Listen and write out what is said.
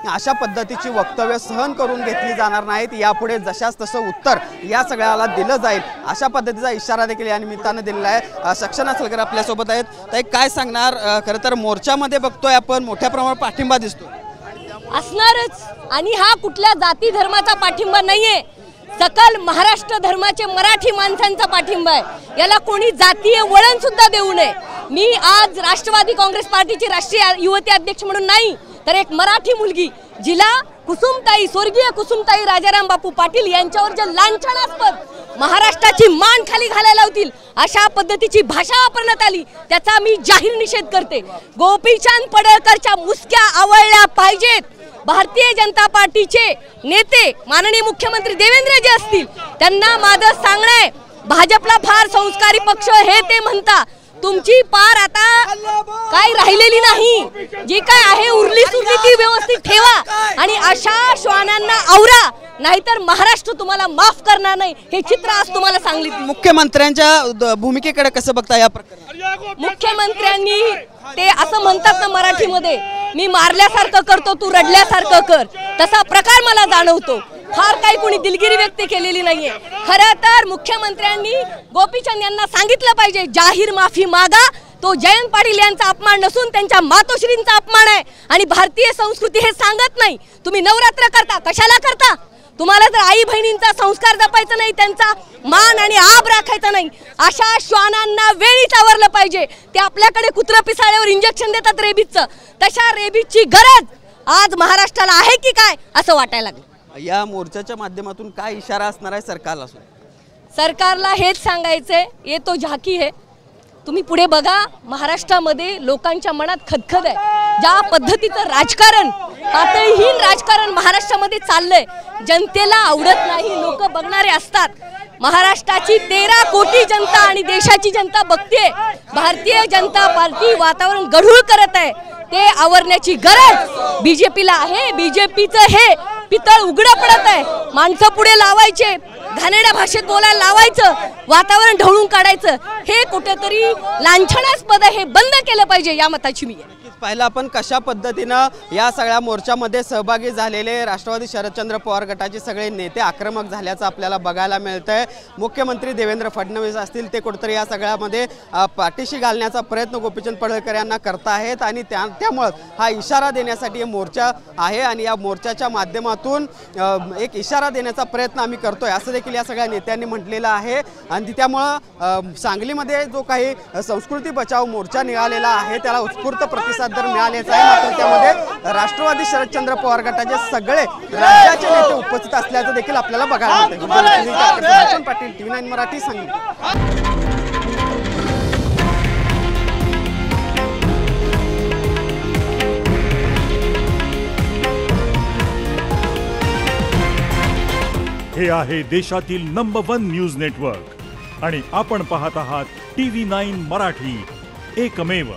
अशा पद्धतीची वक्तव्य सहन करून घेतली जाणार नाहीत। यापुढे जशास तसं उत्तर या सगळ्याला दिलं जाईल अशा पद्धतीचा इशारा देखील या निमित्तानं दिलेला आहे। सक्षना सलगर आपल्यासोबत आहेत। ताई काय सांगणार? खरं तर मोर्चामध्ये बघतोय आपण मोठ्या प्रमाणात पाठिंबा दिसतो असणारच, आणि हा कुठल्या जाती धर्माचा पाठिंबा नाहीये, सकल महाराष्ट्र धर्माचे मराठी माणसांचा पाठिंबा आहे। याला कोणी जातीय वळण सुद्धा देऊ नये। मी आज राष्ट्रवादी काँग्रेस पार्टीची राष्ट्रीय युवती अध्यक्ष म्हणून नाही, तर एक मराठी मुलगी जिला कुसुमताई, स्वर्गीय कुसुमताई राजाराम बापू पाटील यांच्यावर जे लांछनास्पद महाराष्ट्राची मान खाली घालायला होतील अशा पद्धतीची भाषा वापरण्यात आली, त्याचा मी जाहीर निषेध करते। गोपीचंद पडळकरच्या मुसक्या आवळल्या पाहिजेत। भारतीय जनता पार्टीचे नेते माननीय मुख्यमंत्री देवेंद्रजी असतील, त्यांना माझं सांगणं आहे, भाजपला फार संस्कारी पक्ष हे ते म्हणता, तुमची पार आता काय राहिलेली नाही। जी काय आहे उरली सुरली ती व्यवस्थित ठेवा आणि अशा श्वानांना आवरा, नाहीतर महाराष्ट्र तुम्हाला माफ करणार नाही। हे चित्र आज तुम्हाला सांगितलं। मुख्यमंत्र्यांच्या भूमिकेकडे कसं बघता या प्रकरणात? मुख्यमंत्र्यांनी ते असं म्हणतात ना मराठीमध्ये, मी मारल्यासारखं करतो तू रडल्यासारखं कर, तसा प्रकार मला जाणवतो। फार काही कोणी दिलगिरी व्यक्त केलेली नाहीये। खरं तर मुख्यमंत्र्यांनी गोपीचंद यांना सांगितलं पाहिजे, जाहीर माफी मागा। तो जयंत पाटील यांचा अपमान नसून त्यांच्या मातोश्रींचा अपमान आहे, आणि भारतीय संस्कृती हे सांगत नाही। तुम्ही नवरात्र करता, कशाला करता? तुम्हाला जर आई बहिणींचा संस्कार जपायचा नाही, त्यांचा मान आणि आब राखायचा नाही, अशा श्वानांना वेळीच आवरलं पाहिजे। ते आपल्याकडे कुत्र पिसाळ्यावर इंजेक्शन देतात रेबीजचं, तशा रेबीजची गरज आज महाराष्ट्राला आहे की काय असं वाटायला लागलं। या मोर्चाच्या माध्यमातून काय इशारा असणार आहे सरकारला? सरकारला हेच सांगायचंय, ये तो झाकी है, तुम्ही पुढे बघा। महाराष्ट्रामध्ये लोकांच्या मनात खदखद आहे। ज्या पद्धतीचं राजकारण, पातळीहीन राजकारण महाराष्ट्रामध्ये चाललंय, जनतेला आवडत नाही। लोक बघणारे असतात। महाराष्ट्राची 13 कोटी जनता आणि देशाची जनता बघते। भारतीय जनता पार्टी वातावरण गढूळ करत आहे, ते आवरण्याची गरज बीजेपीला आहे। बीजेपीचं हे पितळ उघडं पडत आहे। माणसं पुढे लावायचे, घाणेरड्या भाषेत बोलायला लावायचं, वातावरण ढवळून काढायचं, हे कुठेतरी लांछनास्पद आहे, हे बंद केलं पाहिजे, या मताची मी आहे। पाहिलं आपण कशा पद्धतीनं या सगळ्या मोर्चामध्ये सहभागी झालेले राष्ट्रवादी शरदचंद्र पवार गटाचे सगळे नेते आक्रमक झाल्याचं आपल्याला बघायला मिळतंय। मुख्यमंत्री देवेंद्र फडणवीस असतील, ते कुठेतरी या सगळ्यामध्ये पाठीशी घालण्याचा प्रयत्न गोपीचंद पडळकर यांना करतायत, आणि त्यामुळे हा इशारा देण्यासाठी हे मोर्चा आहे, आणि या मोर्चाच्या माध्यमातून एक इशारा देण्याचा प्रयत्न आम्ही करतोय असं देखील या सगळ्या नेत्यांनी म्हटलेलं आहे। आणि त्यामुळं सांगलीमध्ये जो काही संस्कृती बचाव मोर्चा निघालेला आहे त्याला उत्स्फूर्त प्रतिसाद दर मिळालेच आहे। मात्र त्यामध्ये राष्ट्रवादी शरदचंद्र पवार गटाचे सगळे राज्याचे नेते उपस्थित असल्याचं देखील आपल्याला बघायला मिळतं। पाटील, TV9 मराठी, सांगली। हे आहे देशातील नंबर 1 न्यूज नेटवर्क, आणि आपण पाहत आहात TV9 मराठी, एकमेव।